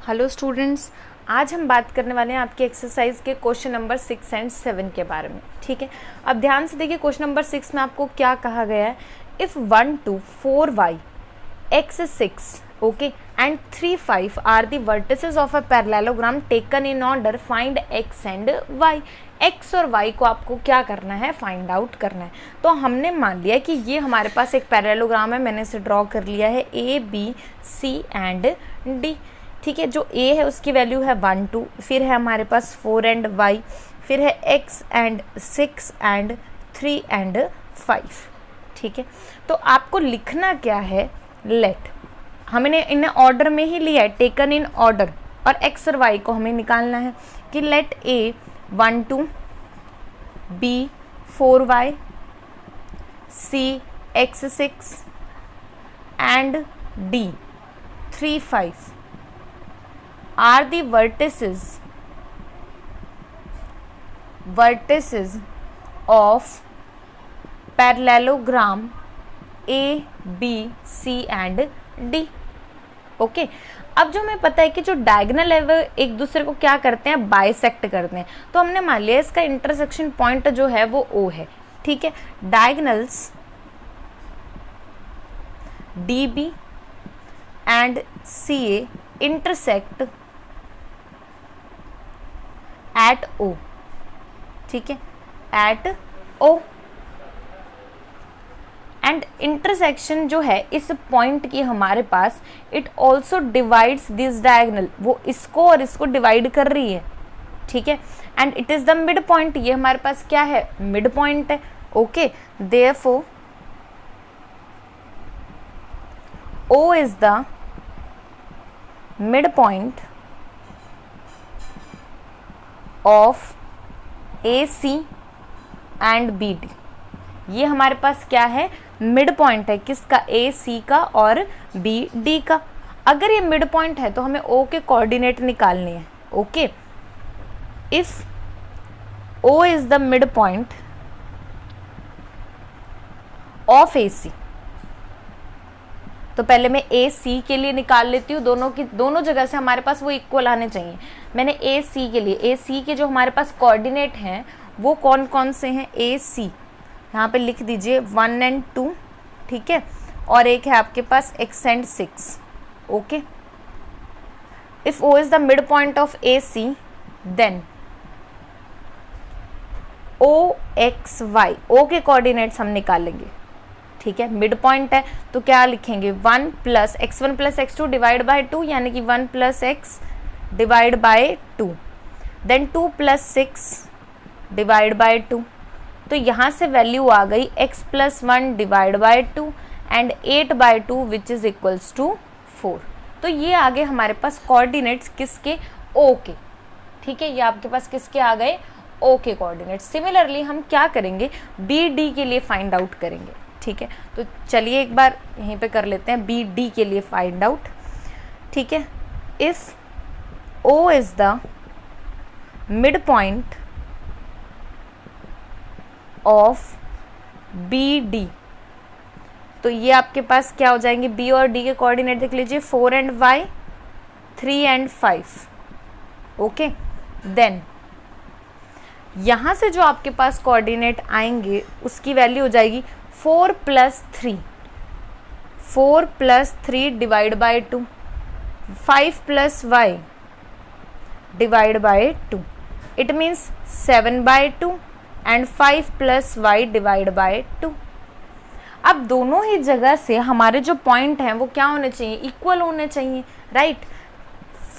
Hello students, आज हम बात करने वाले हैं आपकी एक्सरसाइज के क्वेश्चन नंबर 6 एंड 7 के बारे में। ठीक है, अब ध्यान से देखिए क्वेश्चन नंबर 6 में आपको क्या कहा गया है। If 1 2 4 y x 6 okay and 3 5 are the vertices of a parallelogram taken in order, find x and y। x और y को आपको क्या करना है, फाइंड आउट करना है। तो हमने मान लिया कि ये हमारे पास एक पैरेललोग्राम है, मैंने इसे ड्रॉ कर लिया है a b c and d। ठीक है, जो a है उसकी वैल्यू है 1 2, फिर है हमारे पास 4 एंड y, फिर है x एंड 6 एंड 3 एंड 5। ठीक है, तो आपको लिखना क्या है, लेट, हमने इन्हें ऑर्डर में ही लिया है, टेकन इन ऑर्डर, और x और y को हमें निकालना है कि let a 1 2, b 4y, c x 6 and d 3 5 are the vertices of parallelogram A, B, C and D। Okay, अब जो हमें पता है कि जो डायगोनल है वो एक दूसरे को क्या करते हैं, बाइसेक्ट करते हैं। तो हमने मान लिया इसका इंटरसेक्शन पॉइंट जो है वो O है। ठीक है, diagonals DB and CA intersect at O। ठीक है, एट O, एंड इंटरसेक्शन जो है इस पॉइंट की हमारे पास, it also divides this diagonal, वो इसको और इसको डिवाइड कर रही है। ठीक है, and it is the mid point, ये हमारे पास क्या है, मिड पॉइंट है। Okay, therefore O is the midpoint of AC and BD। ये हमारे पास क्या है, मिड पॉइंट है, किसका, AC का और BD का। अगर ये मिड पॉइंट है तो हमें O के कोऑर्डिनेट निकालने हैं। Okay, if O is the mid point of AC, तो पहले मैं ए सी के लिए निकाल लेती हूँ, दोनों जगह से हमारे पास वो इक्वल आने चाहिए। मैंने ए सी के लिए, ए सी के जो हमारे पास कोऑर्डिनेट हैं वो कौन कौन से हैं, ए सी यहाँ पे लिख दीजिए 1 एंड 2। ठीक है, और एक है आपके पास x and 6। Okay, if O is the mid point of A C then O x y, O के कोऑर्डिनेट्स हम निकालेंगे। ठीक है, मिड पॉइंट है तो क्या लिखेंगे, 1 plus x1 plus x2 divide by 2, यानी कि 1 plus x divide by 2, then 2 plus 6 divide by 2। तो यहाँ से वैल्यू आ गई x plus 1 divide by 2 and 8 by 2 which is equals to 4। तो ये आ गए हमारे पास कोऑर्डिनेट्स किसके, O के। ठीक है, ये आपके पास किसके आ गए, O के कोऑर्डिनेट्स। सिमिलरली हम क्या करेंगे, BD के लिए फाइंड आउट करेंगे। ठीक है, तो चलिए एक बार यहीं पे कर लेते हैं BD के लिए फाइंड आउट। ठीक है, if O is the mid point of BD, तो ये आपके पास क्या हो जाएंगे, B और D के कोऑर्डिनेट देख लीजिए, 4 and y, 3 and 5। Okay, then यहाँ से जो आपके पास कोऑर्डिनेट आएंगे उसकी वैल्यू हो जाएगी 4 plus 3, 4 plus 3 divide by 2, 5 plus y divide by 2, it means 7 by 2 and 5 plus y divide by 2। अब दोनों ही जगह से हमारे जो पॉइंट हैं वो क्या होने चाहिए, इक्वल होने चाहिए, राइट।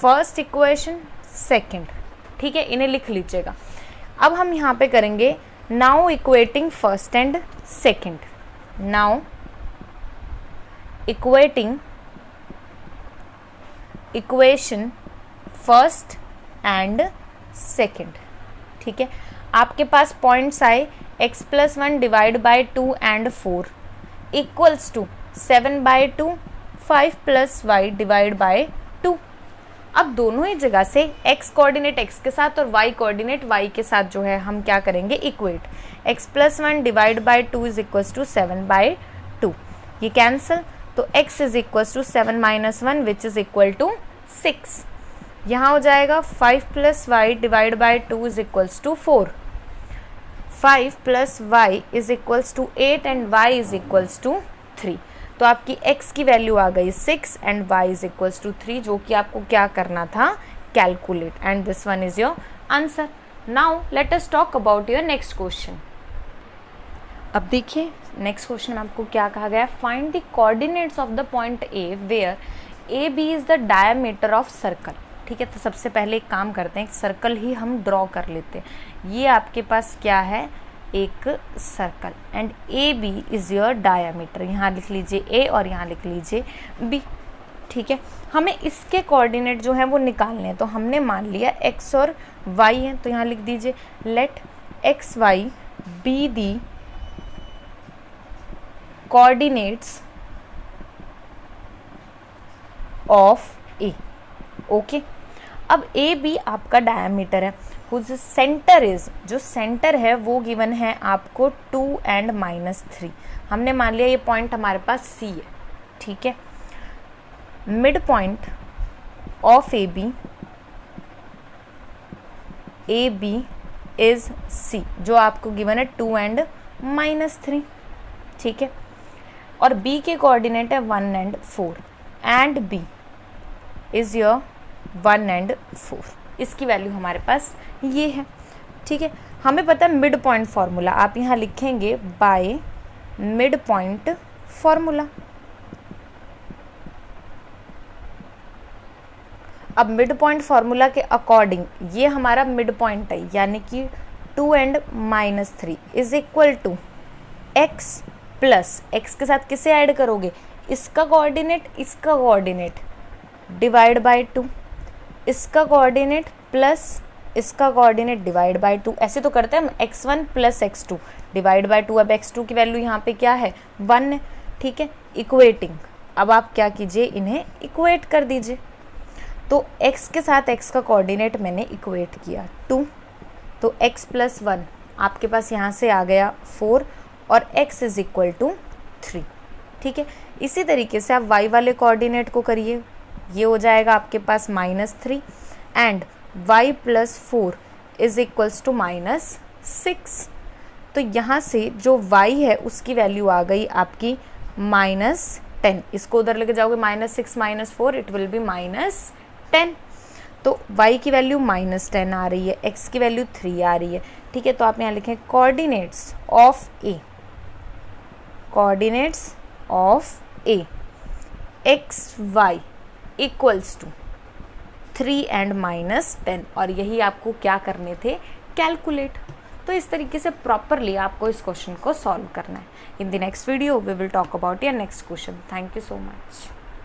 First equation, second. ठीक है, इन्हें लिख लीजिएगा। अब हम यहाँ पे करेंगे now equating first and second, now equating equation first and second. ठीक है, आपके पास पॉइंट्स आए x plus 1 divide by 2 and 4 equals to 7 by 2, 5 plus y divide by 2। अब दोनों ही जगह से x कोऑर्डिनेट x के साथ और y कोऑर्डिनेट y के साथ जो है हम क्या करेंगे, equate. x plus 1 divide by 2 is equals to 7 by 2, ये कैंसिल, तो x is equal to 7 minus 1 which is equal to 6। यहाँ हो जाएगा 5 + y divide by 2 is equals to 4, 5 + y is equals to 8 and y is equals to 3। तो आपकी x की value आ गई 6 and y is equals to 3, जो कि आपको क्या करना था, calculate, and this one is your answer. Now let us talk about your next question. अब देखिए नेक्स्ट क्वेश्चन में आपको क्या कहा गया है, find the coordinates of the point A where A B is the diameter of circle. ठीक है, तो सबसे पहले एक काम करते हैं, एक सर्कल ही हम ड्रॉ कर लेते हैं। ये आपके पास क्या है, एक circle, and A B is your diameter. यहाँ लिख लीजिए ए और यहाँ लिख लीजिए बी। ठीक है, हमें इसके कोऑर्डिनेट जो हैं वो निकालने हैं, तो हमने मान लिया x और y है, तो यहाँ लिख दीजिए लेट एक्स वाई be the coordinates of A. Okay, अब ए बी आपका डायमीटर है, हुज सेंटर इज, जो सेंटर है वो गिवन है आपको 2 एंड -3। हमने मान लिया ये पॉइंट हमारे पास सी है। ठीक है, mid point of A B is C, जो आपको गिवन है 2 एंड -3। ठीक है, और बी के कोऑर्डिनेट है 1 and 4 and B is your 1 and 4। इसकी वैल्यू हमारे पास ये है। ठीक है, हमें पता है मिड पॉइंट फॉर्मूला, आप यहाँ लिखेंगे बाय मिड पॉइंट फॉर्मूला। अब मिड पॉइंट फॉर्मूला के अकॉर्डिंग ये हमारा मिड पॉइंट है, यानी कि 2 and -3 is equal to x plus x के साथ किसे ऐड करोगे, इसका कोऑर्डिनेट, इसका कोऑर्डिनेट डिवाइड बाय 2, इसका कोऑर्डिनेट प्लस इसका कोऑर्डिनेट डिवाइड बाय 2। ऐसे तो करते हैं हम, x1 plus x2 divide by 2। अब x2 की वैल्यू यहाँ पे क्या है, 1 है। ठीक है, इक्वेटिंग, अब आप क्या कीजिए, इन्हें इक्वेट कर दीजिए। तो x के साथ x का कोऑर्डिनेट मैंने इक्वेट किया 2, तो x + 1 आपके पास यहाँ से आ गया 4 और x इज इक्वल टू 3। ठीक है, इसी तरीके से आप y वाले कोऑर्डिनेट को करिए, ये हो जाएगा आपके पास -3 and y + 4 is equals to -6। तो यहाँ से जो y है उसकी वैल्यू आ गई आपकी -10। इसको उधर लेके जाओगे, -6 - 4 इट विल बी -10। तो y की वैल्यू -10 आ रही है, x की वैल्यू 3 आ रही है। ठीक है, तो आप यहाँ लिखें coordinates of A, coordinates of A एक्स वाई इक्वल्स टू 3 एंड -10, और यही आपको क्या करने थे, कैलकुलेट। तो इस तरीके से प्रॉपरली आपको इस क्वेश्चन को सॉल्व करना है। In the next video we will talk about your next question. Thank you so much.